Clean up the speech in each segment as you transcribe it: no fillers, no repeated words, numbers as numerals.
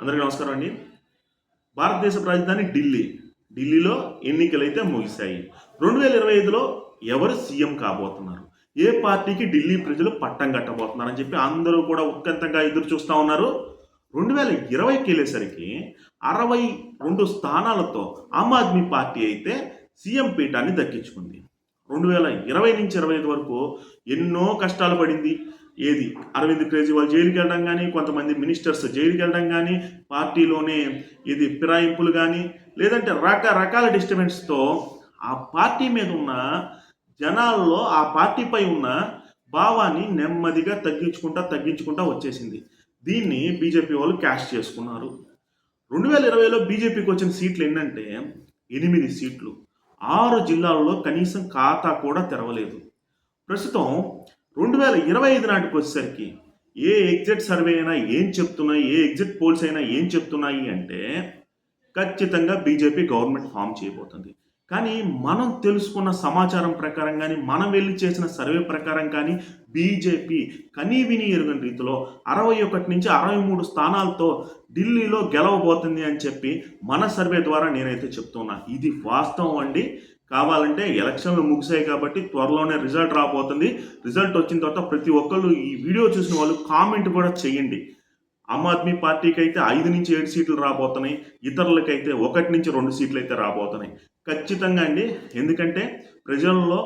అందరికీ నమస్కారం అండి. భారతదేశ రాజధాని ఢిల్లీ. ఢిల్లీలో ఎన్నికలైతే ముగిశాయి. 2025లో ఎవరు సీఎం కాబోతున్నారు? ఏ పార్టీకి ఢిల్లీ ప్రజలు పట్టం కట్టబోతున్నారని చెప్పి అందరూ కూడా ఉత్కంఠంగా ఎదురు చూస్తూ ఉన్నారు. 2020కి వెళ్ళేసరికి 62 స్థానాలతో ఆమ్ ఆద్మీ పార్టీ అయితే సీఎం పీఠాన్ని దక్కించుకుంది. 2020 నుంచి 25 వరకు ఎన్నో కష్టాలు పడింది. ఏది అరవింద్ కేజ్రీవాల్ జైలుకి వెళ్ళడం కానీ, కొంతమంది మినిస్టర్స్ జైలుకి వెళ్ళడం కానీ, పార్టీలోనే ఇది ఫిరాయింపులు కానీ, లేదంటే రకరకాల డిస్టర్బెన్స్తో ఆ పార్టీ మీద ఉన్న జనాల్లో ఆ పార్టీపై ఉన్న భావాన్ని నెమ్మదిగా తగ్గించుకుంటా వచ్చేసింది. దీన్ని బీజేపీ వాళ్ళు క్యాష్ చేసుకున్నారు. 2020లో బీజేపీకి వచ్చిన సీట్లు ఏంటంటే 8 సీట్లు. 6 జిల్లాల్లో కనీసం ఖాతా కూడా తెరవలేదు. ప్రస్తుతం 2025 నాటికి వచ్చేసరికి ఏ ఎగ్జిట్ సర్వే అయినా ఏం చెప్తున్నాయి, ఏ ఎగ్జిట్ పోల్స్ అయినా ఏం చెప్తున్నాయి అంటే ఖచ్చితంగా బీజేపీ గవర్నమెంట్ ఫామ్ చేయబోతుంది. కానీ మనం తెలుసుకున్న సమాచారం ప్రకారం కానీ, మనం వెళ్ళి చేసిన సర్వే ప్రకారం కానీ బీజేపీ కనీవిని ఎరుగని రీతిలో 61 నుంచి 63 స్థానాలతో ఢిల్లీలో గెలవబోతుంది అని చెప్పి మన సర్వే ద్వారా నేనైతే చెప్తున్నా. ఇది వాస్తవం అండి. కావాలంటే ఎలక్షన్లు ముగిసాయి కాబట్టి త్వరలోనే రిజల్ట్ రాబోతుంది. రిజల్ట్ వచ్చిన తర్వాత ప్రతి ఒక్కళ్ళు ఈ వీడియో చూసిన వాళ్ళు కామెంట్ కూడా చేయండి. ఆమ్ ఆద్మీ పార్టీకి అయితే 5 నుంచి 7 సీట్లు రాబోతున్నాయి. ఇతరులకైతే 1 నుంచి 2 సీట్లు అయితే రాబోతున్నాయి. ఖచ్చితంగా అండి. ఎందుకంటే ప్రజల్లో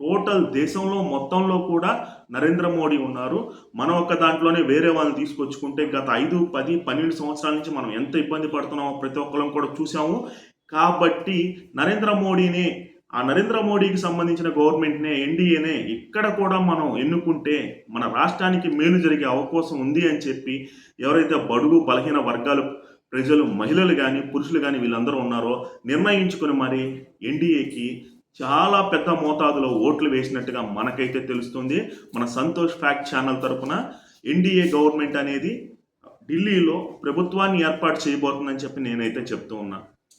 టోటల్ దేశంలో మొత్తంలో కూడా నరేంద్ర మోడీ ఉన్నారు. మనం ఒక్క దాంట్లోనే వేరే వాళ్ళని తీసుకొచ్చుకుంటే గత 5, 10, 12 సంవత్సరాల నుంచి మనం ఎంత ఇబ్బంది పడుతున్నామో ప్రతి ఒక్కరం కూడా చూసాము. కాబట్టి నరేంద్ర మోడీకి సంబంధించిన గవర్నమెంట్నే, ఎన్డీఏనే ఇక్కడ కూడా మనం ఎన్నుకుంటే మన రాష్ట్రానికి మేలు జరిగే అవకాశం ఉంది అని చెప్పి ఎవరైతే బడుగు బలహీన వర్గాలు ప్రజలు, మహిళలు కానీ, పురుషులు కానీ వీళ్ళందరూ ఉన్నారో నిర్ణయించుకుని మరి ఎన్డీఏకి చాలా పెద్ద మోతాదులో ఓట్లు వేసినట్టుగా మనకైతే తెలుస్తుంది. మన సంతోష్ ఫ్యాక్ట్ ఛానల్ తరఫున ఎన్డీఏ గవర్నమెంట్ అనేది ఢిల్లీలో ప్రభుత్వాన్ని ఏర్పాటు చేయబోతుందని చెప్పి నేనైతే చెప్తూ ఉన్నా.